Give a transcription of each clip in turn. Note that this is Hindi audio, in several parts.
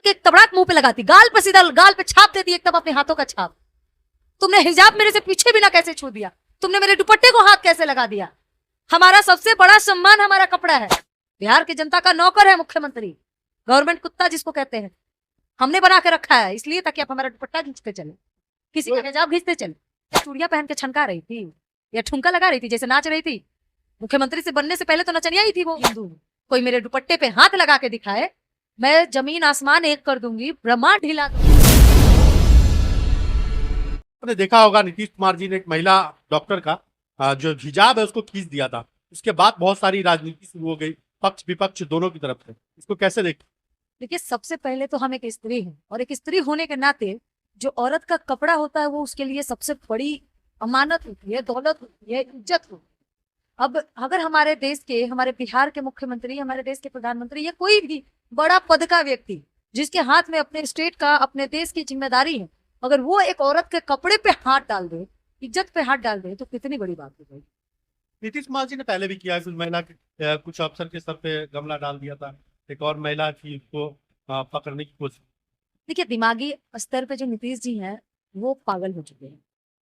के तबड़ाक मुंह पे लगाती, गाल पे सीधा गाल पे छाप देती एकदम अपने हाथों का छाप। तुमने हिजाब मेरे से पीछे भी ना कैसे छू दिया, तुमने मेरे दुपट्टे को हाथ कैसे लगा दिया। हमारा सबसे बड़ा सम्मान हमारा कपड़ा है। बिहार की जनता का नौकर है मुख्यमंत्री, गवर्नमेंट कुत्ता जिसको कहते हैं, हमने बना के रखा है इसलिए ताकि आप हमारा दुपट्टा खींचते चले, किसी का हिजाब खींचते चले। चूड़ियां पहन के छनका रही थी या ठुमका लगा रही थी जैसे नाच रही थी। मुख्यमंत्री से बनने से पहले तो नचनिया ही थी वो हिंदू। कोई मेरे दुपट्टे पे हाथ लगा के दिखाए, मैं जमीन आसमान एक कर दूंगी, ब्रह्मांड हिला दूंगी। आपने देखा होगा नीतीश कुमार जी ने एक महिला डॉक्टर का जो हिजाब है उसको खींच दिया था। उसके बाद बहुत सारी राजनीति शुरू हो गई, पक्ष विपक्ष दोनों की तरफ से। इसको कैसे देखते? देखिए, सबसे पहले तो हम एक स्त्री हैं और एक स्त्री होने के नाते जो औरत का कपड़ा होता है वो उसके लिए सबसे बड़ी अमानत होती है, दौलत होती है, इज्जत होती है। अब अगर हमारे देश के, हमारे बिहार के मुख्यमंत्री, हमारे देश के प्रधानमंत्री या कोई भी बड़ा पद का व्यक्ति जिसके हाथ में अपने स्टेट का, अपने देश की जिम्मेदारी है, अगर वो एक औरत के कपड़े पे हाथ डाल दे, इज्जत पे हाथ डाल दे, तो कितनी बड़ी बात हो जाएगी। नीतीश कुमार जी ने पहले भी किया, कुछ महिला कुछ अफसर के सर पे गमला डाल दिया था, एक और महिला थी उसको पकड़ने की कोशिश। देखिए, दिमागी स्तर पे जो नीतीश जी हैं वो पागल हो चुके हैं।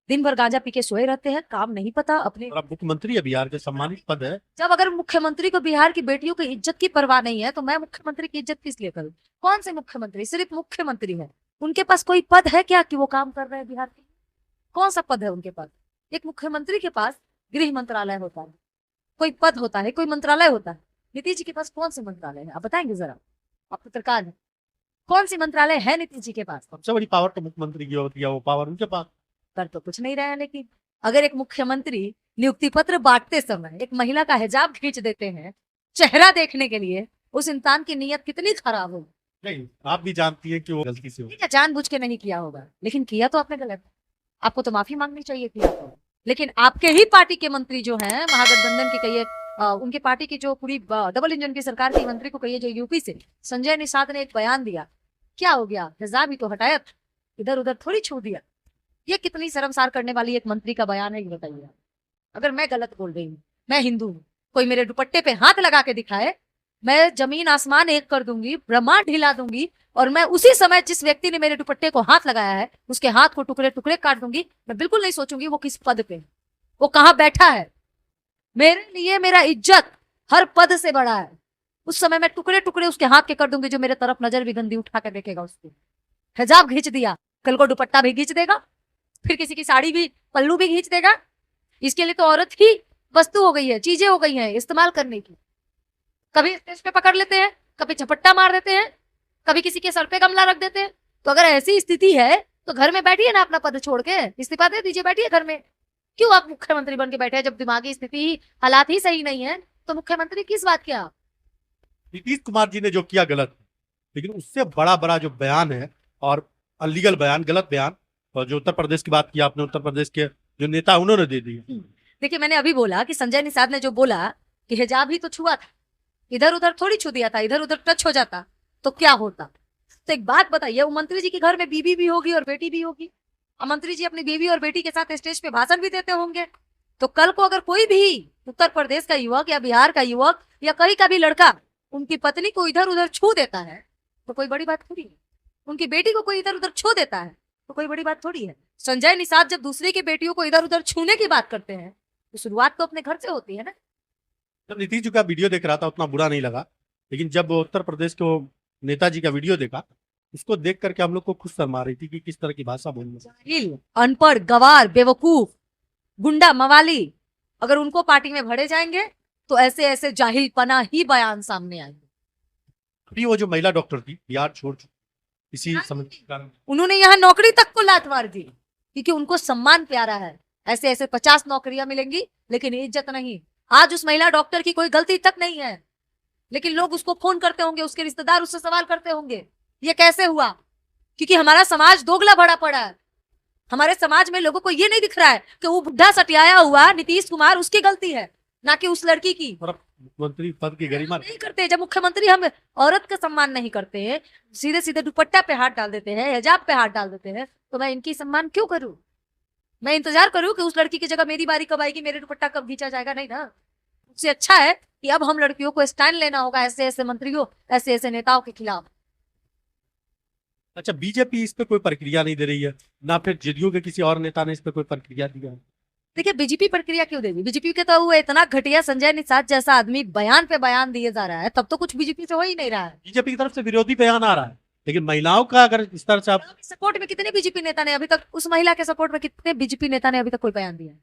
दिन भर गांजा पी के सोए रहते हैं, काम नहीं पता अपने। और अब मुख्यमंत्री है, बिहार के सम्मानित पद है। जब अगर मुख्यमंत्री को बिहार की बेटियों की इज्जत की परवाह नहीं है तो मैं मुख्यमंत्री की इज्जत किस लिए करूं? कौन से मुख्यमंत्री? सिर्फ मुख्यमंत्री है, उनके पास कोई पद है क्या कि वो काम कर रहे हैं बिहार के? कौन सा पद है उनके पास? एक मुख्यमंत्री के पास गृह मंत्रालय होता है, कोई पद होता है, कोई मंत्रालय होता है। नीतीश जी के पास कौन से मंत्रालय है? आप बताएंगे जरा, आप पत्रकार है, कौन सी मंत्रालय है नीतीश जी के पास? सबसे बड़ी पावर तो मुख्यमंत्री की होती है, वो पावर उनके पास। कर तो कुछ नहीं रहे हैं। लेकिन अगर एक मुख्यमंत्री नियुक्ति पत्र बांटते समय एक महिला का हिजाब खींच देते हैं चेहरा देखने के लिए, उस इंसान की नीयत कितनी खराब होगी। नहीं, आप भी जानती है कि वो गलती से हो। ठीक है, जानबूझ के नहीं किया होगा, लेकिन किया तो आपने गलत। आपको तो माफी मांगनी चाहिए थी आपको। लेकिन आपके ही पार्टी के मंत्री जो हैं, महागठबंधन की कहिए, उनके पार्टी की जो पूरी डबल इंजन की सरकार के मंत्री को कहिए, जो यूपी से संजय निषाद ने एक बयान दिया, क्या हो गया? हिजाब ही तो हटाया था, इधर उधर थोड़ी छू दिया। ये कितनी शर्मसार करने वाली एक मंत्री का बयान है, ये बताइए। अगर मैं गलत बोल रही हूँ, मैं हिंदू हूँ, कोई मेरे दुपट्टे पे हाथ लगा के दिखाए, मैं जमीन आसमान एक कर दूंगी, ब्रह्मांड हिला दूंगी, और मैं उसी समय जिस व्यक्ति ने मेरे दुपट्टे को हाथ लगाया है उसके हाथ को टुकड़े टुकड़े काट दूंगी। मैं बिल्कुल नहीं सोचूंगी वो किस पद पे, वो कहाँ बैठा है। मेरे लिए मेरा इज्जत हर पद से बड़ा है। उस समय मैं टुकड़े टुकड़े उसके हाथ के कर दूंगी जो मेरे तरफ नजर भी गंदी उठा कर देखेगा। उसको हिजाब खींच दिया, कल को दुपट्टा भी खींच देगा, फिर किसी की साड़ी भी, पल्लू भी खींच देगा। इसके लिए तो औरत ही वस्तु हो गई है, चीजें हो गई हैं इस्तेमाल करने की। कभी स्टेज पे पकड़ लेते हैं, कभी झपट्टा मार देते हैं, कभी किसी के सर पे गमला रख देते हैं। तो अगर ऐसी स्थिति है तो घर में बैठिए ना, अपना पद छोड़ के इस्तीफा दे दीजिए, बैठिए घर में। क्यों आप मुख्यमंत्री बन के बैठे हैं? जब दिमागी स्थिति, हालात ही सही नहीं है तो मुख्यमंत्री किस बात के आप? नीतीश कुमार जी ने जो किया गलत, लेकिन उससे बड़ा बड़ा जो बयान है और अनलीगल बयान, गलत बयान, और जो उत्तर प्रदेश की बात की आपने, उत्तर प्रदेश के जो नेता उन्होंने दे दी। देखिए, मैंने अभी बोला कि संजय निषाद ने जो बोला कि हिजाब ही तो छुआ था, इधर उधर थोड़ी छू दिया था, इधर उधर टच हो जाता तो क्या होता। तो एक बात बताइए, वो मंत्री जी के घर में बीबी भी होगी और बेटी भी होगी, और मंत्री जी अपनी बीवी और बेटी के साथ स्टेज पे भाषण भी देते होंगे। तो कल को अगर कोई भी उत्तर प्रदेश का युवक या बिहार का युवक या कहीं का भी लड़का उनकी पत्नी को इधर उधर छू देता है तो कोई बड़ी बात थोड़ी है। उनकी बेटी को कोई इधर उधर छू देता है तो कोई बड़ी बात थोड़ी है। संजय निषाद जब दूसरे की बेटियों को इधर उधर छूने की बात करते हैं तो शुरुआत तो अपने घर से होती है ना। जब नीतीश जी का वीडियो देख रहा था उतना बुरा नहीं लगा, लेकिन जब उत्तर प्रदेश के नेताजी का वीडियो देखा, उसको देख करके हम लोग को खुद शर्म आ रही थी कि किस तरह की भाषा बोलनी। जाहिल, अनपढ़, गवार, बेवकूफ, गुंडा, मवाली, अगर उनको पार्टी में भरे जाएंगे तो ऐसे ऐसे जाहिल पना ही बयान सामने आएंगे। अभी वो जो महिला डॉक्टर थी बिहार छोड़ चुकी इसी समय के कारण, उन्होंने यहाँ नौकरी तक को लात मार दी क्योंकि उनको सम्मान प्यारा है। ऐसे ऐसे 50 नौकरियां मिलेंगी लेकिन इज्जत नहीं। आज उस महिला डॉक्टर की कोई गलती तक नहीं है, लेकिन लोग उसको फोन करते होंगे, उसके रिश्तेदार उससे सवाल करते होंगे ये कैसे हुआ। क्योंकि हमारा समाज दोगला भरा पड़ा है। हमारे समाज में लोगों को ये नहीं दिख रहा है कि वो बुढ़ा सटियाया हुआ नीतीश कुमार उसकी गलती है, ना कि उस लड़की की। मुख्यमंत्री पद की गरिमा नहीं करते। जब मुख्यमंत्री हम औरत का सम्मान नहीं करते हैं, सीधे सीधे दुपट्टा पे हाथ डाल देते हैं, हिजाब पे हाथ डाल देते हैं, तो मैं इनकी सम्मान क्यों करूं? मैं इंतजार करूं कि उस लड़की की जगह मेरी बारी कब आएगी, मेरे दुपट्टा कब खींचा जाएगा? नहीं ना। उससे अच्छा है कि अब हम लड़कियों को स्टैंड लेना होगा ऐसे ऐसे मंत्रियों, ऐसे ऐसे नेताओं के खिलाफ। अच्छा, बीजेपी इस पे कोई प्रक्रिया नहीं दे रही है, ना फिर जेडीयू के किसी और नेता ने इस पे कोई प्रक्रिया दिया है? देखिए बीजेपी प्रक्रिया क्यों देगी? बीजेपी के तो वो इतना घटिया संजय निषाद जैसा आदमी बयान पे बयान दिए जा रहा है, तब तो कुछ बीजेपी से हो ही नहीं रहा है। बीजेपी की तरफ से विरोधी बयान आ रहा है, लेकिन महिलाओं का अगर इस तरह से आप सपोर्ट में कितने बीजेपी नेता ने अभी तक, उस महिला के सपोर्ट में कितने बीजेपी नेता ने अभी तक कोई बयान दिया है?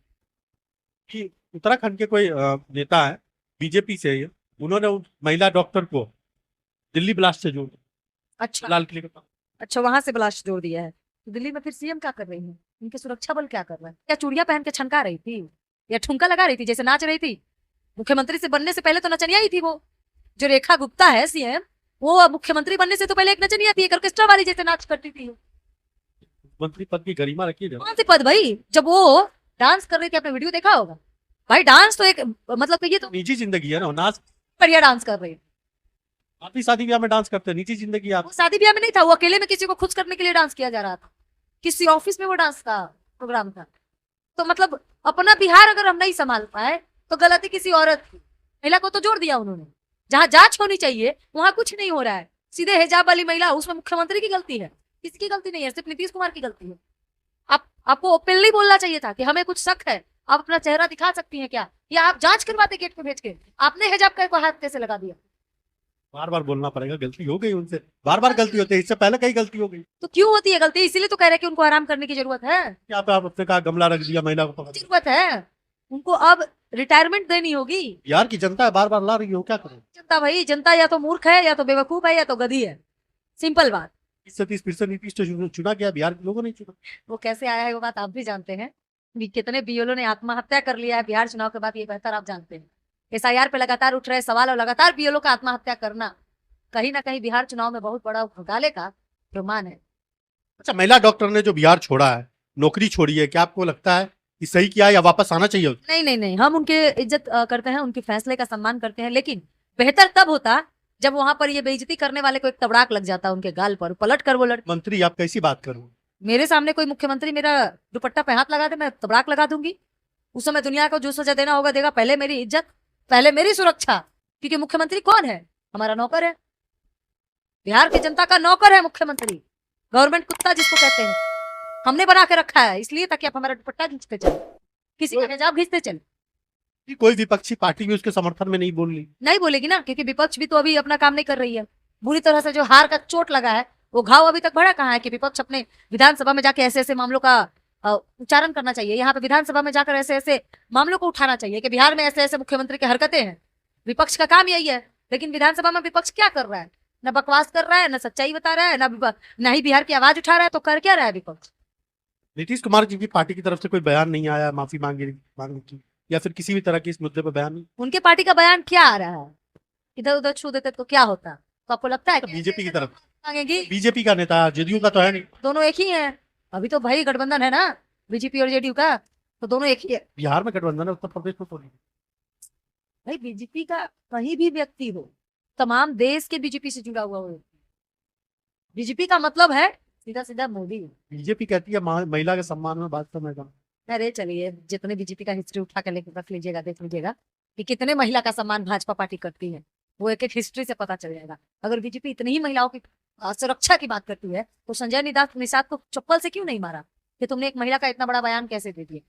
कि उत्तराखंड के कोई नेता है बीजेपी से ही है, उन्होंने उस महिला डॉक्टर को दिल्ली ब्लास्ट से जोड़ दिया, अच्छा लाल किले के पास। अच्छा, वहां से ब्लास्ट जोड़ दिया है। तो दिल्ली में फिर सीएम क्या कर रही है? उनके सुरक्षा बल क्या कर रहा है? क्या चूड़ियां पहन के छनका रही थी या ठुमका लगा रही थी जैसे नाच रही थी? मुख्यमंत्री से बनने से पहले तो नचनिया ही थी वो। जो रेखा गुप्ता है सीएम, वो मुख्यमंत्री बनने से तो पहले एक नचनिया थी, एक ऑर्केस्ट्रा वाली जैसे नाच करती थी। मंत्री पद की गरिमा रखी है। कौन सी पद भाई? जब वो डांस कर रही थी, आपने वीडियो देखा होगा भाई। डांस तो एक मतलब कि ये तो निजी जिंदगी है ना, नाच बढ़िया डांस कर रही है। आप भी शादी ब्याह में डांस करते हैं, निजी जिंदगी आप। वो शादी ब्याह में नहीं था, वो अकेले में किसी को खुश करने के लिए डांस किया जा रहा था। किसी ऑफिस में वो डांस का प्रोग्राम था। तो मतलब अपना बिहार अगर हम नहीं संभाल पाए तो गलती किसी औरत की। महिला को तो जोड़ दिया उन्होंने। जहां जांच होनी चाहिए वहां कुछ नहीं हो रहा है। सीधे हिजाब वाली महिला, उसमें मुख्यमंत्री की गलती है, किसकी गलती नहीं है, सिर्फ नीतीश कुमार की गलती है। आपको ओपनली बोलना चाहिए था कि हमें कुछ शक है, आप अपना चेहरा दिखा सकती हैं क्या, या आप जांच करवाते गेट पे भेज के। आपने हिजाब का हाथ कैसे लगा दिया? बार बार बोलना पड़ेगा, गलती हो गई उनसे, बार बार गलती होती है, इससे पहले कई गलती हो गई। तो क्यों होती है गलती? इसीलिए तो कह रहे हैं कि उनको आराम करने की जरूरत है। यहाँ पे आप अपने कहा गमला रख दिया, महिला को पकड़। जरूरत है उनको, अब रिटायरमेंट देनी होगी। बिहार की जनता है, बार बार ला रही हो, क्या करो? जनता भाई, जनता या तो मूर्ख है, या तो बेवकूफ है, या तो गधी है। सिंपल बात। 30% नीतीश तो चुना गया, बिहार के लोगों ने चुना। वो कैसे आया है वो बात आप भी जानते हैं। कितने बीएलओ ने आत्महत्या कर लिया है बिहार चुनाव के बाद, ये बेहतर आप जानते हैं। एसआईआर पे लगातार उठ रहे सवाल और लगातार बीएलओ का आत्महत्या करना कहीं ना कहीं बिहार चुनाव में बहुत बड़ा घोटाले का प्रमाण है। अच्छा, महिला डॉक्टर ने जो बिहार छोड़ा है, नौकरी छोड़ी है, क्या आपको लगता है कि सही किया या वापस आना चाहिए? नहीं नहीं नहीं, हम उनके इज्जत करते हैं, उनके फैसले का सम्मान करते हैं, लेकिन बेहतर तब होता जब वहां पर ये बेइज्जती करने वाले को एक तबड़ाक लग जाता उनके गाल पर, पलट कर वो लड़। मंत्री आप कैसी बात करूं? मेरे सामने कोई मुख्यमंत्री मेरा दुपट्टा पे हाथ लगा दे, मैं तबड़ाक लगा दूंगी। उस समय दुनिया को जो सजा देना होगा देगा। पहले मेरी इज्जत, पहले मेरी सुरक्षा, क्योंकि मुख्यमंत्री कौन है? हमारा नौकर है, बिहार की जनता का नौकर है मुख्यमंत्री। गवर्नमेंट कुत्ता जिसको कहते हैं, हमने बना के रखा है इसलिए ताकि आप हमारा दुपट्टा खींचते चले, किसी का हिजाब खींचते चले। कि कोई विपक्षी पार्टी भी उसके समर्थन में नहीं बोल रही। नहीं बोलेगी ना, क्योंकि विपक्ष भी तो अभी अपना काम नहीं कर रही है। बुरी तरह से जो हार का चोट लगा है, वो घाव अभी तक भरा कहाँ है कि विपक्ष अपने विधानसभा में जाके ऐसे ऐसे मामलों का उच्चारण करना चाहिए। यहाँ पे विधानसभा में जाकर ऐसे ऐसे मामलों को उठाना चाहिए कि बिहार में ऐसे ऐसे मुख्यमंत्री की हरकतें हैं। विपक्ष का काम यही है, लेकिन विधानसभा में विपक्ष क्या कर रहा है? न बकवास कर रहा है, न सच्चाई बता रहा है, न ही बिहार की आवाज उठा रहा है। तो कर क्या रहा है विपक्ष? नीतीश कुमार जी की पार्टी की तरफ से कोई बयान नहीं आया माफी मांगने की, या फिर किसी भी तरह की इस मुद्दे पर बयान नहीं? उनके पार्टी का बयान क्या आ रहा है? इधर उधर छू देते तो क्या होता? तो आपको लगता है बीजेपी की तरफ मांगेगी? बीजेपी का नेता, जेडीयू का तो है नहीं। दोनों एक ही है। अभी तो भाई गठबंधन है ना, बीजेपी और जेडीयू का, तो दोनों एक ही है बिहार में गठबंधन है, उत्तर प्रदेश में तो नहीं। भाई। बीजेपी का कहीं भी व्यक्ति हो, तमाम देश के बीजेपी से जुड़ा हुआ हो। बीजेपी का मतलब है सीधा सीधा मोदी। बीजेपी कहती है महिला के सम्मान में बात करना। अरे चलिए, जितने बीजेपी का हिस्ट्री उठा कर लेकर रख लीजिएगा, देख लीजिएगा कि कितने महिला का सम्मान भाजपा पार्टी करती है। वो एक एक हिस्ट्री से पता चल जाएगा। अगर बीजेपी इतनी ही महिलाओं की सुरक्षा की बात करती है, तो संजय निषाद को चप्पल से क्यों नहीं मारा कि तुमने एक महिला का इतना बड़ा बयान कैसे दे दिया?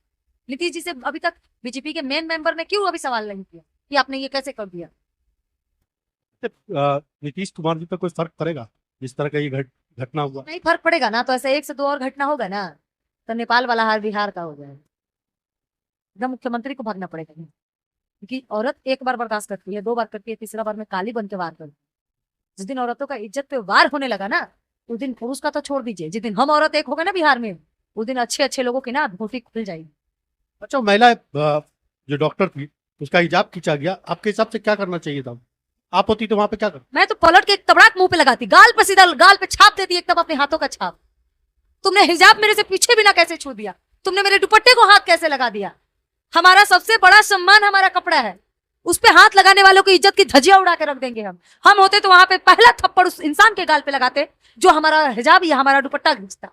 नीतीश जी से अभी तक बीजेपी के मेन मेंबर ने क्यों अभी सवाल नहीं किया कि आपने ये कैसे कर दिया? नीतीश कुमार जी पे कोई फर्क पड़ेगा जिस तरह का ये घटना हुआ? नहीं फर्क पड़ेगा ना, तो ऐसे एक से दो और घटना होगा ना, तो नेपाल वाला हाल बिहार का हो जाएगा। एकदम मुख्यमंत्री को भागना पड़ेगा, क्योंकि औरत एक बार बर्दाश्त करती है, दो बार करती है, तीसरा बार में काली बन के वार करती है। जिस दिन औरतों का इज्जत पे वार होने लगा ना, उस दिन पुरुष का तो छोड़ दीजिए, जिस दिन हम औरत एक हो गए ना बिहार में, उस दिन अच्छे अच्छे लोगों की ना धोती खुल जाएगी। अच्छा, महिला जो डॉक्टर थी उसका हिजाब खींचा गया, आपके हिसाब से क्या करना चाहिए था? आप होती तो वहां पे क्या कर? मैं तो पलट के एक तबड़ाक मुंह पे लगाती, गाल पे सीधा गाल पे छाप देती एकदम, अपने हाथों का छाप। तुमने हिजाब मेरे से पीछे भी ना कैसे छू दिया? तुमने मेरे दुपट्टे को हाथ कैसे लगा दिया? हमारा सबसे बड़ा सम्मान हमारा कपड़ा है, उस पे हाथ लगाने वालों की इज्जत की धजिया उड़ा के रख देंगे हम होते तो वहां पे पहला थप्पड़ उस इंसान के गाल पे लगाते जो हमारा हिजाब या हमारा दुपट्टा खींचता।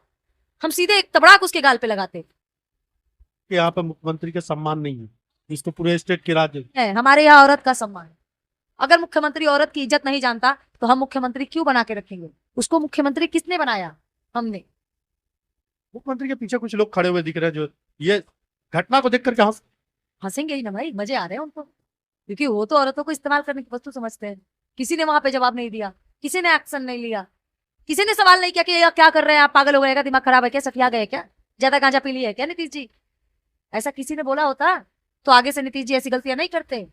हम सीधे एक तबड़ाक उसके गाल पे लगाते। कि यहाँ पे मुख्यमंत्री का सम्मान नहीं है, इसको पूरे स्टेट के राज्य है हमारे यहाँ औरत का सम्मान। अगर मुख्यमंत्री औरत की इज्जत नहीं जानता तो हम मुख्यमंत्री क्यों बना के रखेंगे? उसको मुख्यमंत्री किसने बनाया? हमने। मुख्यमंत्री के पीछे कुछ लोग खड़े हुए दिख रहे हैं जो ये घटना को देख करके हंसेंगे ही ना भाई, मजे आ रहे हैं उनको, क्योंकि वो तो औरतों को इस्तेमाल करने की वस्तु समझते हैं। किसी ने वहां पे जवाब नहीं दिया, किसी ने एक्शन नहीं लिया, किसी ने सवाल नहीं किया कि ये क्या कर रहे हैं आप, पागल हो गए क्या, दिमाग खराब है क्या, सठिया गए क्या, ज्यादा गांजा पी ली है क्या नीतीश जी? ऐसा किसी ने बोला होता तो आगे से नीतीश जी ऐसी गलतियां नहीं करते।